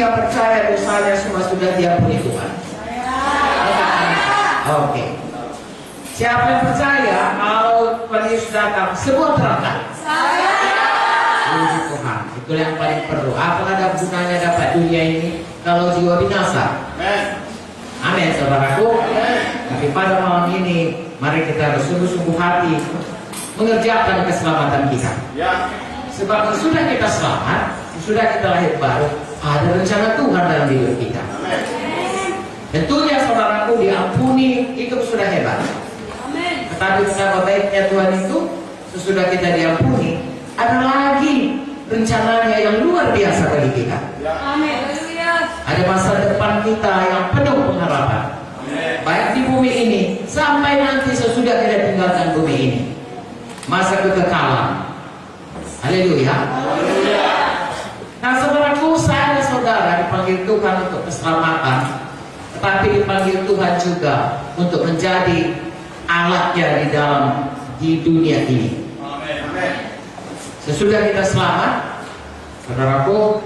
yang percaya dosanya semua sudah diampuni Tuhan? Oke. Siapa yang percaya kalau Tuhan Yesus datang semua terangkat? Puji Tuhan. Itu yang paling perlu. Apa ada gunanya dapat dunia ini kalau jiwa binasa? Amin, saudaraku. Tapi pada malam ini mari kita bersungguh-sungguh hati mengerjakan keselamatan kita. Sebab sudah kita selamat, sudah kita lahir baru, ada rencana Tuhan dalam hidup kita. Tentunya saudaraku diampuni itu sudah hebat. Tetapi betapa baiknya Tuhan itu sesudah kita diampuni, ada lagi rencananya yang luar biasa bagi kita. Ada masa depan kita yang penuh pengharapan. Baik di bumi ini sampai nanti sesudah kita tinggalkan bumi ini. Masa kekekalan. Haleluya. Nah saudaraku, saya dan saudara dipanggil Tuhan untuk keselamatan, tetapi dipanggil Tuhan juga untuk menjadi alatnya di dunia ini. Sesudah kita selamat, saudaraku,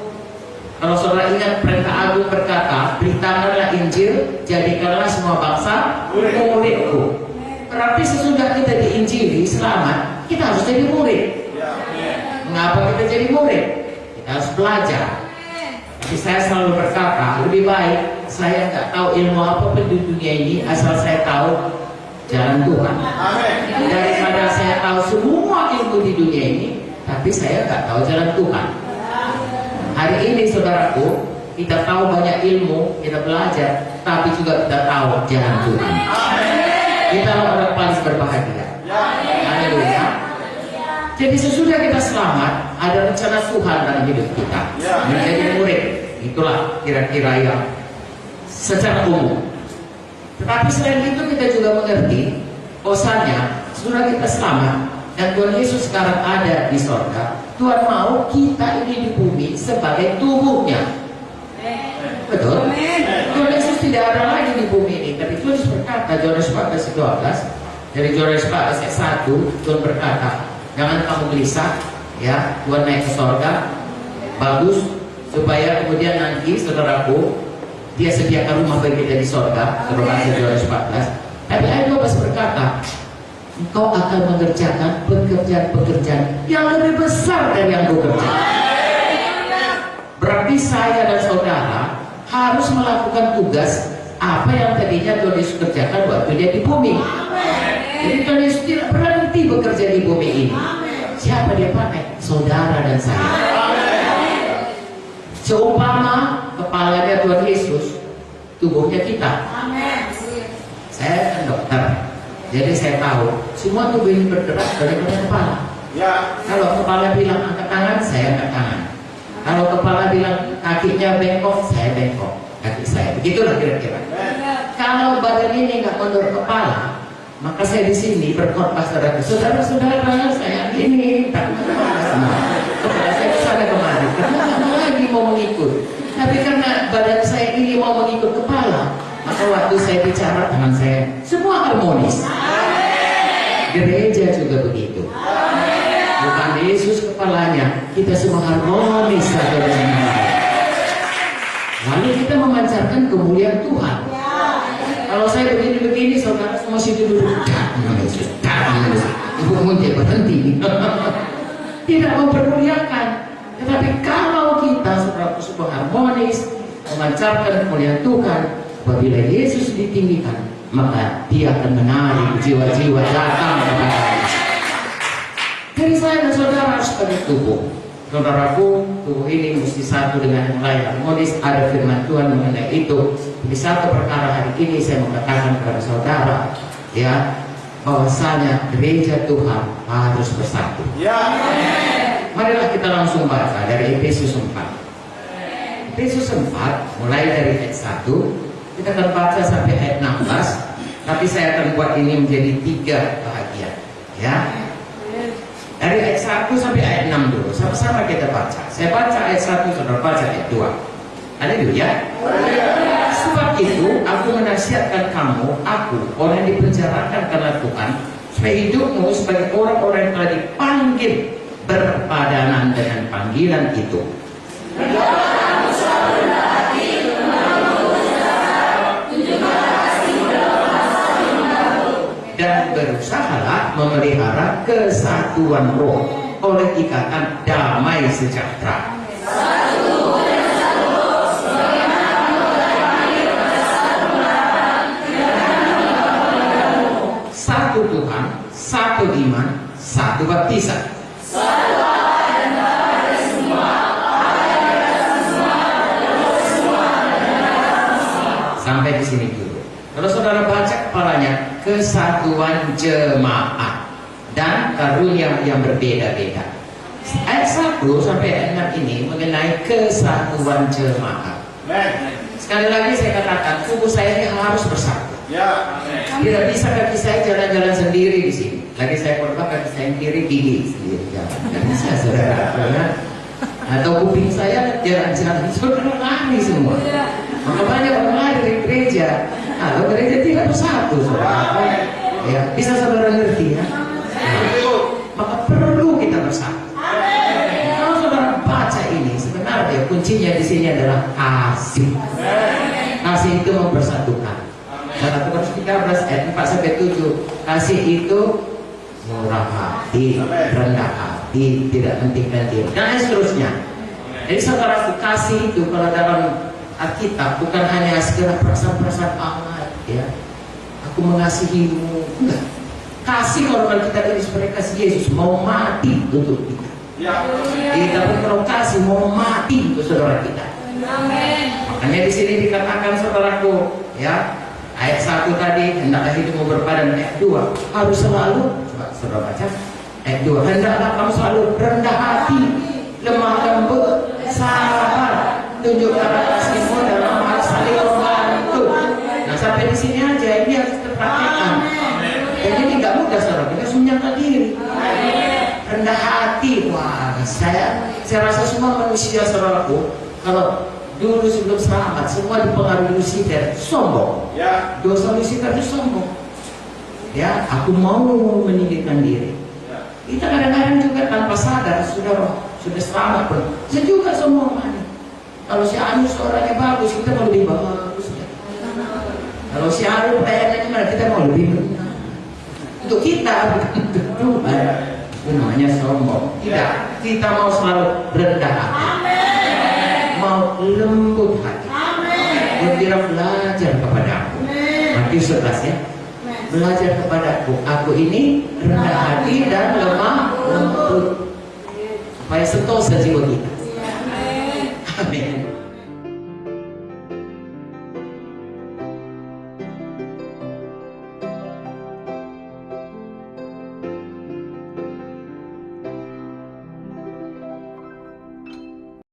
kalau saudara ingat perintah agung berkata, beritakanlah Injil, jadikanlah semua bangsa muridku. Berarti sesudah kita diinjili selamat, kita harus jadi murid. Mengapa kita jadi murid? Kita harus belajar. Tapi saya selalu berkata, lebih baik saya nggak tahu ilmu apapun di dunia ini, asal saya tahu jalan Tuhan. Daripada saya tahu semua ilmu di dunia ini, tapi saya nggak tahu jalan Tuhan. Hari ini saudaraku, kita tahu banyak ilmu, kita belajar, tapi juga kita tahu jalan Tuhan. Kita orang paling berbahagia. Haleluya. Jadi sesudah kita selamat, ada rencana Tuhan dalam hidup kita. Menjadi murid, itulah kira-kira yang secara umum. Tetapi selain itu kita juga mengerti bahwasanya sesudah kita selamat dan Tuhan Yesus sekarang ada di sorga, Tuhan mau kita ini di bumi sebagai tubuhnya. Betul? Tuhan Yesus tidak ada lagi di bumi ini. Tapi Tuhan Yesus berkata, Yohanes 14:12, dari Yohanes 14 ayat 1, Tuhan berkata, jangan kamu gelisah, ya, Tuhan naik ke sorga, bagus, supaya kemudian nanti saudaraku, Dia sediakan rumah bagi kita di sorga. Terus Yohanes 14. Tapi ayat 12 berkata, engkau akan mengerjakan pekerjaan-pekerjaan yang lebih besar dari yang kau kerjakan. Berarti saya dan saudara harus melakukan tugas apa yang tadinya Tuhan Yesus kerjakan waktu Dia di bumi. Jadi Tuhan Yesus tidak berhenti bekerja di bumi ini. Siapa Dia pakai? Saudara dan saya. Seumpama kepalanya Tuhan Yesus, tubuhnya kita. Saya kan dokter, jadi saya tahu semua tubuh ini bergerak dari kepala. Kalau kepala bilang angkat tangan, saya angkat tangan. Kalau kepala bilang kakinya bengkok, saya bengkok kaki saya. Begitulah kira-kira. Kalau badan ini nggak mundur kepala, maka saya di sini berkhotbah saudara-saudara saya ini tak kepala saya kesana kemari karena nggak mau lagi mau mengikut. Tapi karena badan saya ini mau mengikut kepala, maka waktu saya bicara tangan saya semua harmonis. Gereja juga begitu. Bukan Yesus kepalanya, kita semua harmonis satu dengan lain. Lalu kita memancarkan kemuliaan Tuhan. Kalau saya begini-begini, saudara semua situ duduk. Yesus, ibu muncul berhenti. Tidak mempermuliakan. Tetapi kalau kita saudara semua harmonis, memancarkan kemuliaan Tuhan, apabila Yesus ditinggikan, maka Dia akan menarik jiwa-jiwa datang kepada Dia. Jadi saya dan saudara harus sebagai tubuh. Saudaraku, tubuh ini mesti satu dengan yang lain harmonis. Ada firman Tuhan mengenai itu. Di satu perkara hari ini saya mengatakan kepada saudara, ya, bahwasanya gereja Tuhan harus bersatu. Marilah kita langsung baca dari Efesus 4. Efesus 4 mulai dari ayat 1, kita akan baca sampai ayat 16. Tapi saya akan buat ini menjadi 3 bahagian, ya. Dari ayat 1 sampai ayat 6 dulu. Sama-sama kita baca. Saya baca ayat 1, saudara baca ayat 2. Haleluya. Sebab itu aku menasihatkan kamu, aku orang yang dipenjarakan karena Tuhan, supaya hidupmu sebagai orang-orang yang telah dipanggil berpadanan dengan panggilan itu. dan berusahalah memelihara kesatuan roh oleh ikatan damai sejahtera. Satu Tuhan, satu iman, satu baptisan. Sampai di sini dulu. Kalau saudara baca kepalanya, kesatuan jemaat dan karunia yang berbeda-beda. Ayat 1 sampai ayat 6 ini mengenai kesatuan jemaat. Sekali lagi saya katakan, tubuh saya ini harus bersatu. Tidak bisa kaki saya jalan-jalan sendiri di sini. Lagi saya korban kaki saya kiri gigi sendiri jalan. Tidak bisa saudara. Atau kuping saya jalan-jalan, saudara lari semua. Maka banyak orang lari dari gereja. Kalau gereja tidak bersatu, saudara. Ya, bisa saudara ngerti ya? Maka perlu kita bersatu. Kalau saudara baca ini, sebenarnya kuncinya di sini adalah kasih. Kasih itu mempersatukan. 1 Korintus 13 ayat 4 sampai 7. Kasih itu murah hati, rendah hati, tidak pentingkan diri, dan seterusnya. Jadi saudara, kasih itu kalau dalam Alkitab bukan hanya sekedar perasaan-perasaan amat, ya. Aku mengasihimu. Enggak. Kasih kalau kita ini seperti kasih Yesus mau mati untuk kita. Kita pun kalau kasih mau mati untuk saudara kita. Makanya di sini dikatakan saudaraku, ya. Ayat 1 tadi, hendaklah hidupmu berpadan. Ayat 2 harus selalu, coba saudara baca. Ayat 2, hendaklah kamu selalu rendah hati, lemah lembut, sabar, tunjukkan kasihmu dalam hal saling membantu. Nah sampai di sini aja ini harus terpraktekkan. Jadi ini nggak mudah saudara, kita harus menyangka diri. Rendah hati, wah saya rasa semua manusia saudaraku, kalau dulu sebelum selamat semua dipengaruhi Lucifer, sombong. Dosa Lucifer itu sombong. Ya, aku mau meninggikan diri. Kita kadang-kadang juga tanpa sadar sudah selamat pun. Saya juga sombong. Kalau si Anu suaranya bagus, kita mau lebih bagus. Kalau si Anu pelayanannya gimana, kita mau lebih benar. Untuk kita bukan untuk Tuhan. Itu namanya sombong. Tidak, kita mau selalu rendah hati. Mau lembut hati. Dia belajar kepadaku. Matius 11 ya. Belajar kepadaku. Aku ini rendah hati dan lemah lembut. Supaya sentosa jiwa kita.